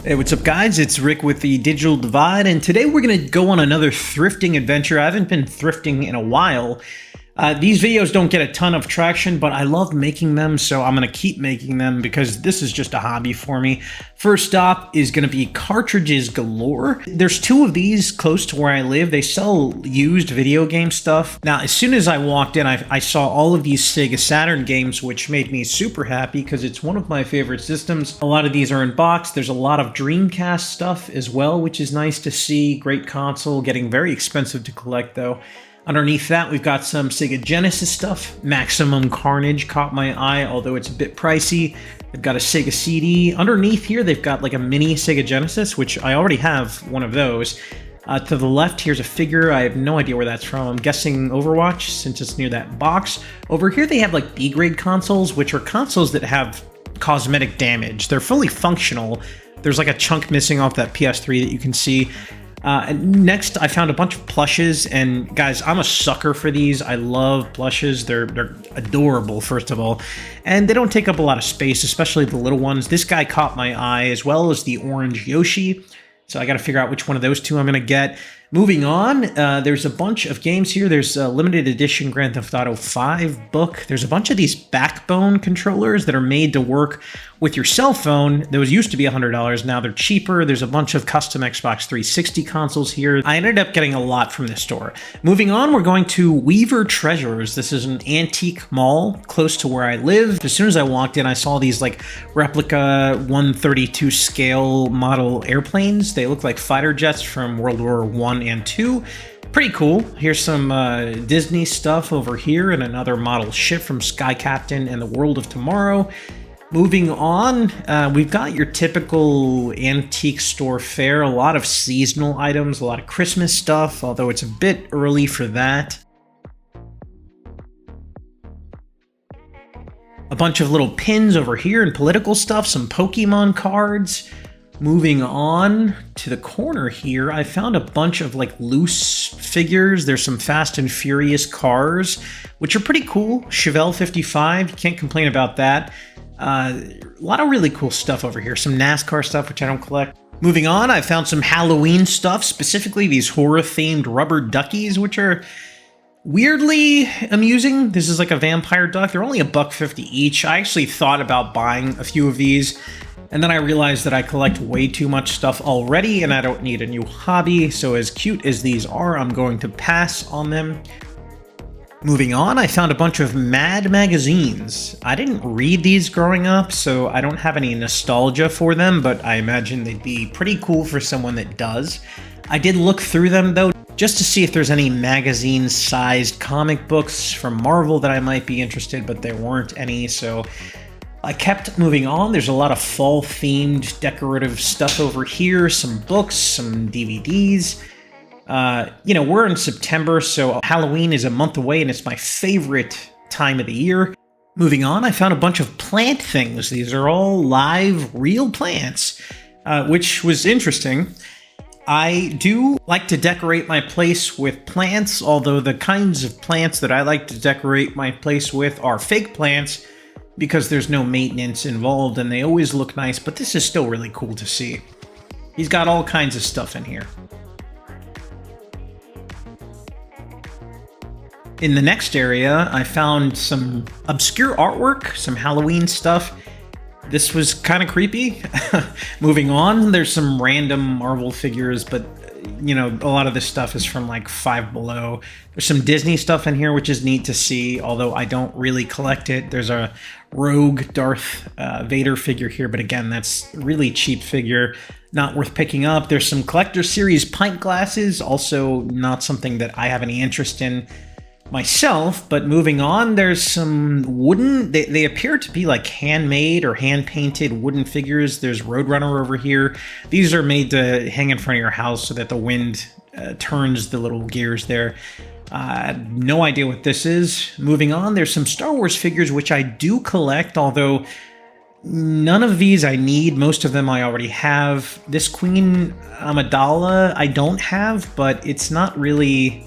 Hey, what's up guys? It's Rick with the Digital Divide, and today we're going to go on another thrifting adventure. I haven't been thrifting in a while. These videos don't get a ton of traction, but I love making them, so I'm going to keep making them because this is just a hobby for me. First stop is going to be Cartridges Galore. There's two of these close to where I live. They sell used video game stuff. Now, as soon as I walked in, I saw all of these Sega Saturn games, which made me super happy because it's one of my favorite systems. A lot of these are in box. There's a lot of Dreamcast stuff as well, which is nice to see. Great console, getting very expensive to collect though. Underneath that, we've got some Sega Genesis stuff. Maximum Carnage caught my eye, although it's a bit pricey. They've got a Sega CD. Underneath here, they've got like a mini Sega Genesis, which I already have one of those. To the left, here's a figure. I have no idea where that's from. I'm guessing Overwatch, since it's near that box. Over here, they have like B-grade consoles, which are consoles that have cosmetic damage. They're fully functional. There's like a chunk missing off that PS3 that you can see. Next, I found a bunch of plushes, and guys, I'm a sucker for these. I love plushes. They're adorable, first of all, and they don't take up a lot of space, especially the little ones. This guy caught my eye, as well as the orange Yoshi, so I got to figure out which one of those two I'm going to get. Moving on, there's a bunch of games here. There's a limited edition Grand Theft Auto 5 book. There's a bunch of these Backbone controllers that are made to work with your cell phone. Those used to be $100. Now they're cheaper. There's a bunch of custom Xbox 360 consoles here. I ended up getting a lot from this store. Moving on, we're going to Weaver Treasures. This is an antique mall close to where I live. As soon as I walked in, I saw these like replica 132 scale model airplanes. They look like fighter jets from World War I and 2. Pretty cool. Here's some Disney stuff over here and another model ship from Sky Captain and the World of Tomorrow. Moving on, we've got your typical antique store fare, a lot of seasonal items, a lot of Christmas stuff, although it's a bit early for that. A bunch of little pins over here and political stuff, some Pokemon cards. Moving on to the corner here, I found a bunch of like loose figures. There's some Fast and Furious cars, which are pretty cool. Chevelle 55, you can't complain about that. A lot of really cool stuff over here. Some NASCAR stuff, which I don't collect. Moving on, I found some Halloween stuff, specifically these horror-themed rubber duckies, which are weirdly amusing. This is like a vampire duck. They're only $1.50 each. I actually thought about buying a few of these, and then I realized that I collect way too much stuff already and I don't need a new hobby, so as cute as these are, I'm going to pass on them. Moving on, I found a bunch of Mad magazines. I didn't read these growing up, so I don't have any nostalgia for them, but I imagine they'd be pretty cool for someone that does. I did look through them though, just to see if there's any magazine-sized comic books from Marvel that I might be interested, but there weren't any, so I kept moving on. There's a lot of fall-themed decorative stuff over here, some books, some DVDs. You know, we're in September, so Halloween is a month away, and it's my favorite time of the year. Moving on, I found a bunch of plant things. These are all live, real plants, which was interesting. I do like to decorate my place with plants, although the kinds of plants that I like to decorate my place with are fake plants, because there's no maintenance involved and they always look nice, but this is still really cool to see. He's got all kinds of stuff in here. In the next area, I found some obscure artwork, some Halloween stuff. This was kind of creepy. Moving on, there's some random Marvel figures, but you know, a lot of this stuff is from like Five Below. There's some Disney stuff in here, which is neat to see, although I don't really collect it. There's a rogue Darth Vader figure here, but again, that's a really cheap figure, not worth picking up. There's some Collector Series pint glasses, also not something that I have any interest in myself. But moving on, there's some wooden, they appear to be like handmade or hand-painted wooden figures. There's Roadrunner over here. These are made to hang in front of your house so that the wind turns the little gears there. No idea what this is. Moving on, there's some Star Wars figures, which I do collect, although none of these I need. Most of them I already have. This Queen Amidala I don't have, but it's not really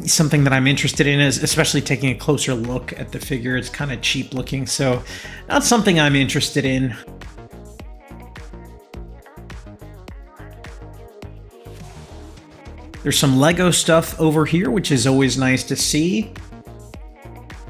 something that I'm interested in, is especially taking a closer look at the figure. It's kind of cheap looking, so not something I'm interested in. There's some Lego stuff over here, which is always nice to see.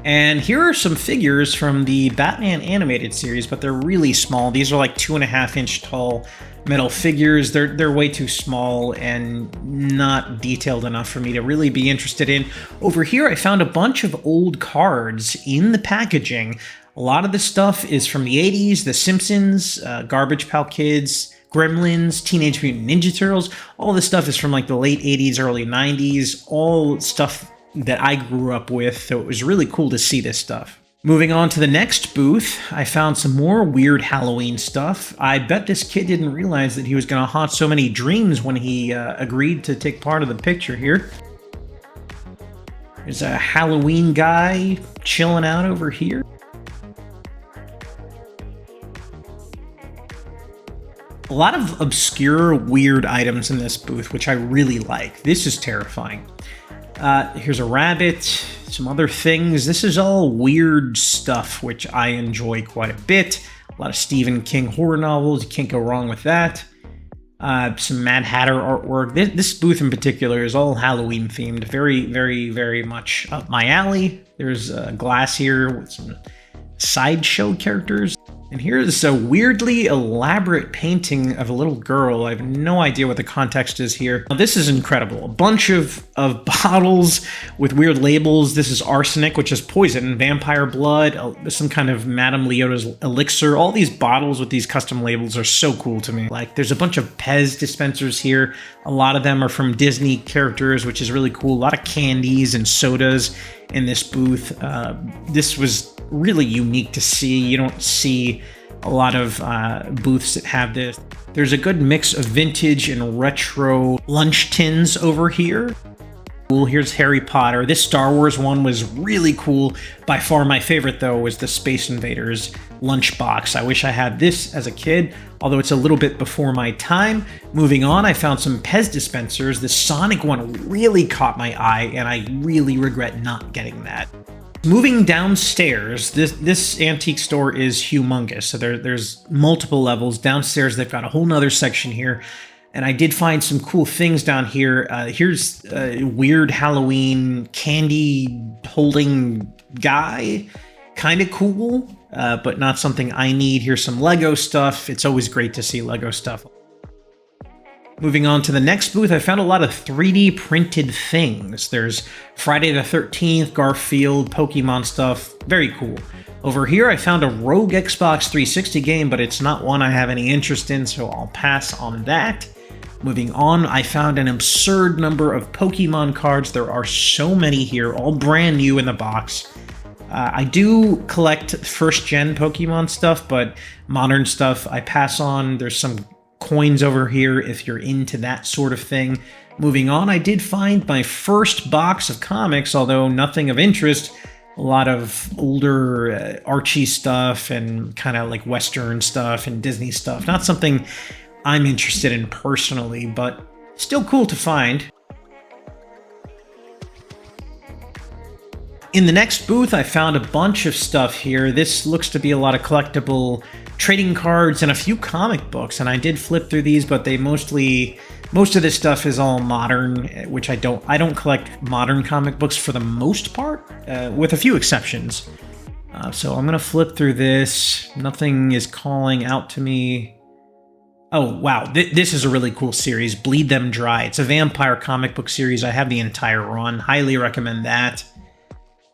And here are some figures from the Batman animated series, but they're really small. These are like 2.5-inch tall metal figures. They're way too small and not detailed enough for me to really be interested in. Over here, I found a bunch of old cards in the packaging. A lot of this stuff is from the 80s, The Simpsons, Garbage Pail Kids, Gremlins, Teenage Mutant Ninja Turtles. All this stuff is from like the late 80s, early 90s, all stuff that I grew up with, so it was really cool to see this stuff. Moving on to the next booth, I found some more weird Halloween stuff. I bet this kid didn't realize that he was going to haunt so many dreams when he agreed to take part of the picture here. There's a Halloween guy chilling out over here. A lot of obscure, weird items in this booth, which I really like. This is terrifying. Here's a rabbit, some other things. This is all weird stuff, which I enjoy quite a bit. A lot of Stephen King horror novels. You can't go wrong with that. Some Mad Hatter artwork. This booth in particular is all Halloween themed. Very, very, very much up my alley. There's a glass here with some sideshow characters. And here's a weirdly elaborate painting of a little girl. I have no idea what the context is here. Now, this is incredible. A bunch of bottles with weird labels. This is arsenic, which is poison, vampire blood, some kind of Madame Leota's elixir. All these bottles with these custom labels are so cool to me. Like, there's a bunch of Pez dispensers here. A lot of them are from Disney characters, which is really cool. A lot of candies and sodas in this booth. This was really unique to see. You don't see a lot of booths that have this. There's a good mix of vintage and retro lunch tins over here. Cool. Here's Harry Potter. This Star Wars one was really cool. By far my favorite, though, was the Space Invaders lunchbox. I wish I had this as a kid, although it's a little bit before my time. Moving on, I found some Pez dispensers. The Sonic one really caught my eye, and I really regret not getting that. Moving downstairs, this antique store is humongous. So there's multiple levels. Downstairs, they've got a whole nother section here. And I did find some cool things down here. Here's a weird Halloween candy holding guy. Kind of cool, but not something I need. Here's some Lego stuff. It's always great to see Lego stuff. Moving on to the next booth, I found a lot of 3D printed things. There's Friday the 13th, Garfield, Pokemon stuff. Very cool. Over here, I found a Rogue Xbox 360 game, but it's not one I have any interest in, so I'll pass on that. Moving on, I found an absurd number of Pokemon cards. There are so many here, all brand new in the box. I do collect first-gen Pokemon stuff, but modern stuff I pass on. There's some coins over here if you're into that sort of thing. Moving on, I did find my first box of comics, although nothing of interest. A lot of older Archie stuff and kind of like Western stuff and Disney stuff. Not something I'm interested in personally, but still cool to find. In the next booth, I found a bunch of stuff here. This looks to be a lot of collectible trading cards and a few comic books, and I did flip through these, but most of this stuff is all modern, which I don't collect modern comic books for the most part, with a few exceptions. So I'm gonna flip through this. Nothing is calling out to me. Oh, wow, this is a really cool series, Bleed Them Dry. It's a vampire comic book series. I have the entire run. Highly recommend that.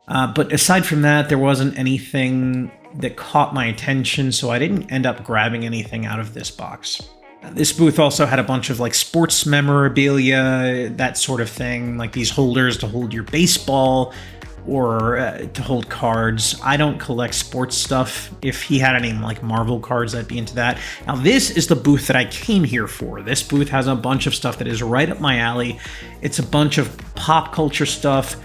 But aside from that, there wasn't anything that caught my attention, so I didn't end up grabbing anything out of this box. This booth also had a bunch of like sports memorabilia, that sort of thing, like these holders to hold your baseball or to hold cards. I don't collect sports stuff. If he had any like Marvel cards, I'd be into that. Now this is the booth that I came here for. This booth has a bunch of stuff that is right up my alley. It's a bunch of pop culture stuff,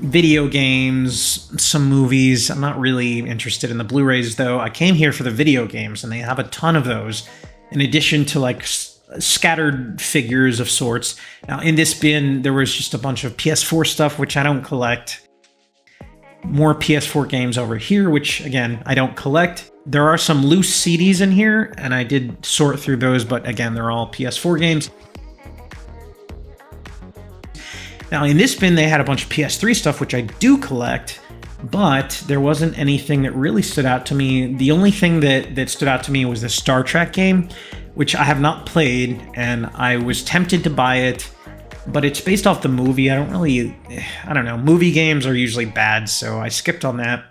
video games, some movies. I'm not really interested in the Blu-rays though. I came here for the video games and they have a ton of those in addition to like scattered figures of sorts. Now in this bin there was just a bunch of PS4 stuff which I don't collect. More PS4 games over here which again I don't collect. There are some loose CDs in here and I did sort through those, but again they're all PS4 games. Now, in this bin, they had a bunch of PS3 stuff, which I do collect, but there wasn't anything that really stood out to me. The only thing that stood out to me was the Star Trek game, which I have not played, and I was tempted to buy it, but it's based off the movie. I don't know. Movie games are usually bad, so I skipped on that.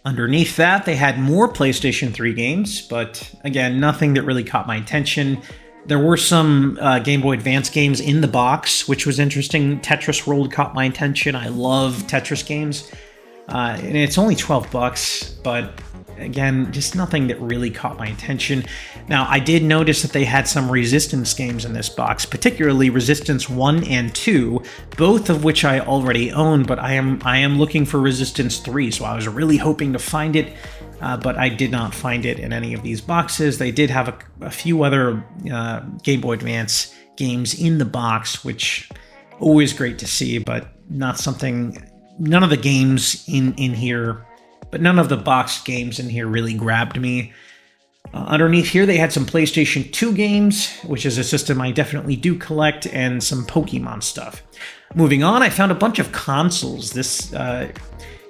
Underneath that, they had more PlayStation 3 games, but again, nothing that really caught my attention. There were some Game Boy Advance games in the box, which was interesting. Tetris World caught my attention. I love Tetris games. And it's only $12, but again, just nothing that really caught my attention. Now, I did notice that they had some Resistance games in this box, particularly Resistance 1 and 2, both of which I already own, but I am looking for Resistance 3, so I was really hoping to find it, but I did not find it in any of these boxes. They did have a few other Game Boy Advance games in the box, which always great to see, but not something... None of the games in here, but none of the boxed games in here really grabbed me. Underneath here, they had some PlayStation 2 games, which is a system I definitely do collect, and some Pokemon stuff. Moving on, I found a bunch of consoles.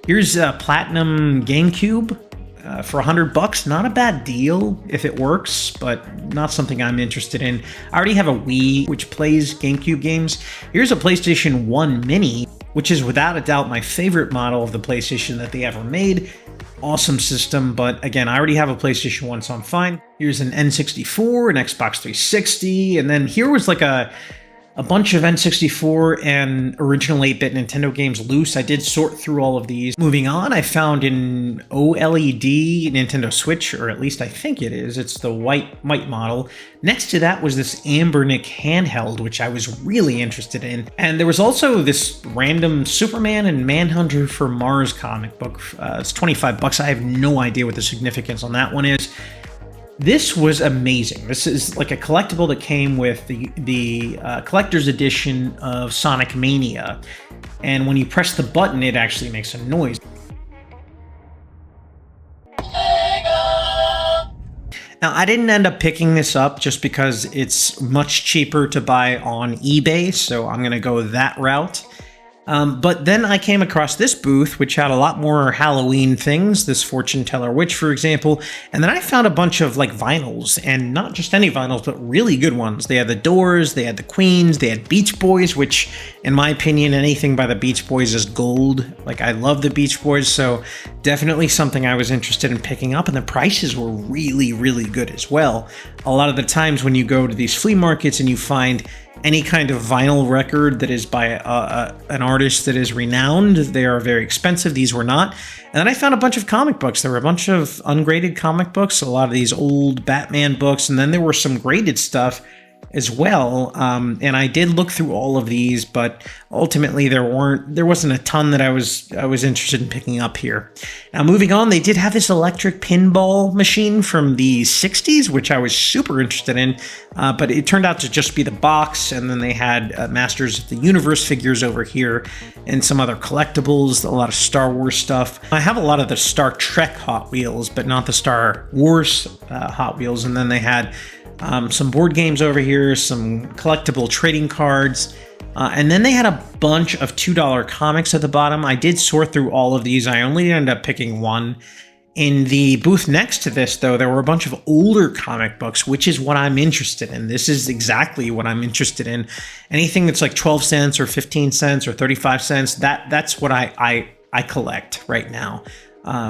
Here's a Platinum GameCube for $100. Not a bad deal if it works, but not something I'm interested in. I already have a Wii, which plays GameCube games. Here's a PlayStation 1 Mini, which is without a doubt my favorite model of the PlayStation that they ever made. Awesome system, but again, I already have a PlayStation 1, so I'm fine. Here's an N64, an Xbox 360, and then here was like a bunch of N64 and original 8-bit Nintendo games loose. I did sort through all of these. Moving on, I found an OLED Nintendo Switch, or at least I think it is. It's the white model. Next to that was this Ambernick handheld, which I was really interested in. And there was also this random Superman and Manhunter for Mars comic book. It's $25. I have no idea what the significance on that one is. This was amazing. This is like a collectible that came with the collector's edition of Sonic Mania. And when you press the button, it actually makes a noise. Now, I didn't end up picking this up just because it's much cheaper to buy on eBay, so I'm going to go that route. But then I came across this booth, which had a lot more Halloween things, this Fortune Teller Witch, for example, and then I found a bunch of, like, vinyls, and not just any vinyls, but really good ones. They had the Doors, they had the Queens, they had Beach Boys, which, in my opinion, anything by the Beach Boys is gold. Like, I love the Beach Boys, so definitely something I was interested in picking up, and the prices were really, really good as well. A lot of the times when you go to these flea markets and you find any kind of vinyl record that is by an artist that is renowned, they are very expensive. These were not. And then I found a bunch of comic books. There were a bunch of ungraded comic books, a lot of these old Batman books, and then there were some graded stuff as well. And I did look through all of these, but ultimately there wasn't a ton that I was interested in picking up here. Now, moving on, they did have this electric pinball machine from the 60s, which I was super interested in, but it turned out to just be the box, and then they had Masters of the Universe figures over here and some other collectibles, a lot of Star Wars stuff. I have a lot of the Star Trek Hot Wheels, but not the Star Wars Hot Wheels, and then they had some board games over here, some collectible trading cards, and then they had a bunch of $2 comics at the bottom. I did sort through all of these. I only ended up picking one. In the booth next to this, though, there were a bunch of older comic books, which is what I'm interested in. This is exactly what I'm interested in. Anything that's like 12 cents or 15 cents or 35 cents, that's what I collect right now.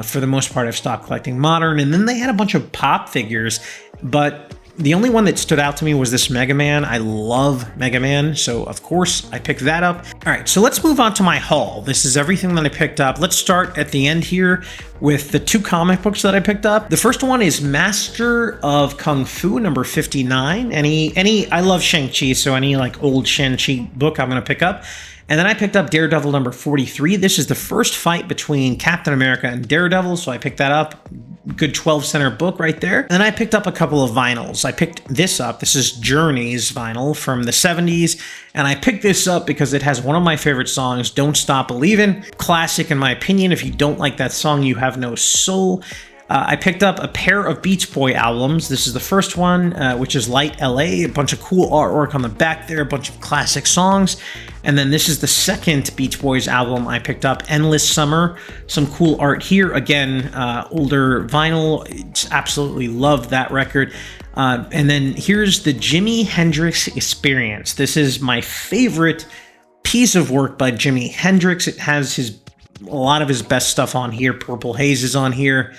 For the most part, I've stopped collecting modern. And then they had a bunch of pop figures, but the only one that stood out to me was this Mega Man. I love Mega Man, so of course I picked that up. All right, so let's move on to my haul. This is everything that I picked up. Let's start at the end here with the two comic books that I picked up. The first one is Master of Kung Fu, number 59. I love Shang-Chi, so any like old Shang-Chi book I'm gonna pick up. And then I picked up Daredevil number 43. This is the first fight between Captain America and Daredevil, so I picked that up. Good 12-center book right there. And then I picked up a couple of vinyls. I picked this up. This is Journey's vinyl from the 70s. And I picked this up because it has one of my favorite songs, Don't Stop Believin'. Classic in my opinion. If you don't like that song, you have no soul. I picked up a pair of Beach Boy albums. This is the first one, which is Light LA, a bunch of cool artwork on the back there, a bunch of classic songs. And then this is the second Beach Boys album I picked up, Endless Summer. Some cool art here. Again, older vinyl. Absolutely love that record. And then here's the Jimi Hendrix Experience. This is my favorite piece of work by Jimi Hendrix. It has a lot of his best stuff on here. Purple Haze is on here.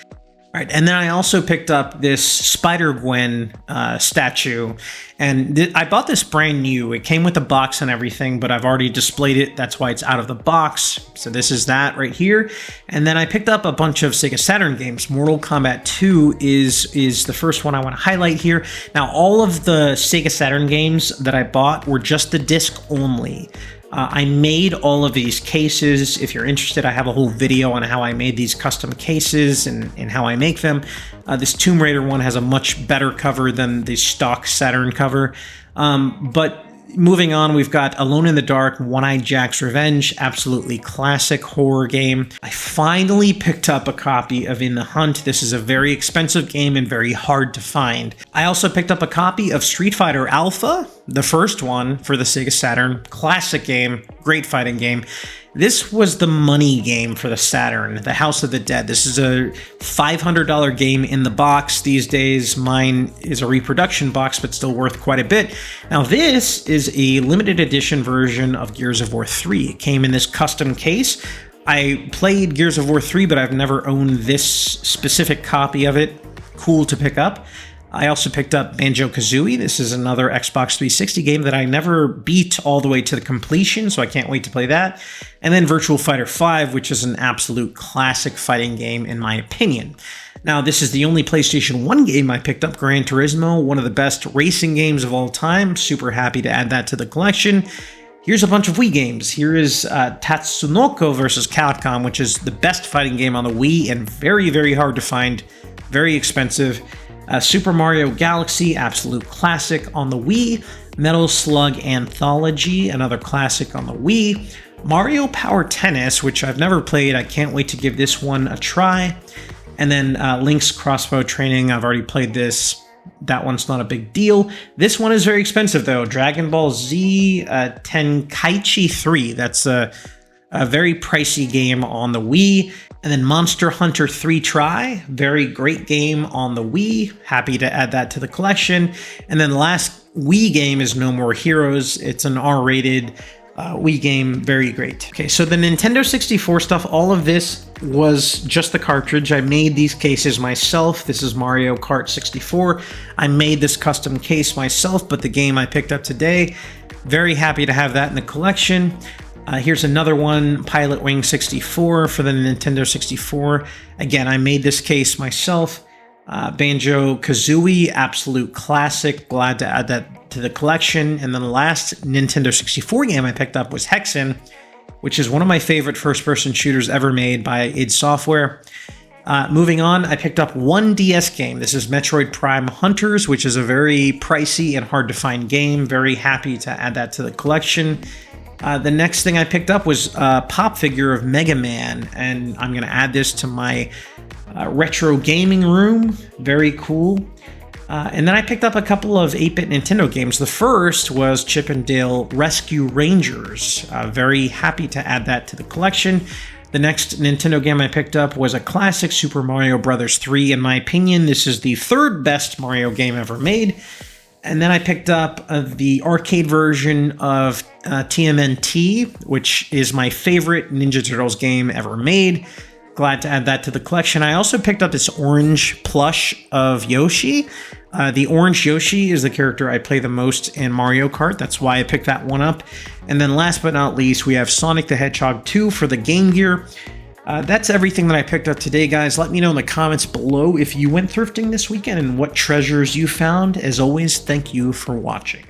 All right, and then I also picked up this Spider-Gwen statue, and I bought this brand new. It came with a box and everything, but I've already displayed it. That's why it's out of the box. So this is that right here. And then I picked up a bunch of Sega Saturn games. Mortal Kombat 2 is the first one I want to highlight here. Now, all of the Sega Saturn games that I bought were just the disc only. I made all of these cases. If you're interested, I have a whole video on how I made these custom cases and how I make them. This Tomb Raider one has a much better cover than the stock Saturn cover. But moving on, we've got Alone in the Dark, One-Eyed Jack's Revenge, absolutely classic horror game. I finally picked up a copy of In the Hunt. This is a very expensive game and very hard to find. I also picked up a copy of Street Fighter Alpha, the first one for the Sega Saturn. Classic game, great fighting game. This was the money game for the Saturn, the House of the Dead. This is a $500 game in the box these days. Mine is a reproduction box, but still worth quite a bit. Now, this is a limited edition version of Gears of War 3. It came in this custom case. I played Gears of War 3, but I've never owned this specific copy of it. Cool to pick up. I also picked up Banjo-Kazooie. This is another Xbox 360 game that I never beat all the way to the completion, so I can't wait to play that. And then Virtual Fighter 5, which is an absolute classic fighting game in my opinion. Now, this is the only PlayStation 1 game I picked up, Gran Turismo, one of the best racing games of all time. Super happy to add that to the collection. Here's a bunch of Wii games. Here is Tatsunoko vs. Capcom, which is the best fighting game on the Wii and very, very hard to find, very expensive. Super Mario Galaxy, absolute classic on the Wii. Metal Slug Anthology, another classic on the Wii. Mario Power Tennis, which I've never played. I can't wait to give this one a try. And then Link's Crossbow Training. I've already played this. That one's not a big deal. This one is very expensive, though. Dragon Ball Z Tenkaichi 3. That's a very pricey game on the Wii. And then Monster Hunter 3 Try, very great game on the Wii. Happy to add that to the collection. And then the last Wii game is No More Heroes. It's an R-rated Wii game, very great. Okay, so the Nintendo 64 stuff, all of this was just the cartridge. I made these cases myself. This is Mario Kart 64. I made this custom case myself, but the game I picked up today, very happy to have that in the collection. Here's another one, Pilot Wing 64 for the Nintendo 64. Again, I made this case myself. Banjo-Kazooie, absolute classic. Glad to add that to the collection. And then the last Nintendo 64 game I picked up was Hexen, which is one of my favorite first-person shooters ever made by id Software. Moving on, I picked up one DS game. This is Metroid Prime Hunters, which is a very pricey and hard-to-find game. Very happy to add that to the collection. The next thing I picked up was a pop figure of Mega Man, and I'm going to add this to my retro gaming room. Very cool. And then I picked up a couple of 8-bit Nintendo games. The first was Chip and Dale Rescue Rangers. Very happy to add that to the collection. The next Nintendo game I picked up was a classic Super Mario Bros. 3. In my opinion, this is the third best Mario game ever made. And then I picked up the arcade version of TMNT, which is my favorite Ninja Turtles game ever made. Glad to add that to the collection. I also picked up this orange plush of Yoshi. The orange Yoshi is the character I play the most in Mario Kart. That's why I picked that one up. And then last but not least, we have Sonic the Hedgehog 2 for the Game Gear. That's everything that I picked up today, guys. Let me know in the comments below if you went thrifting this weekend and what treasures you found. As always, thank you for watching.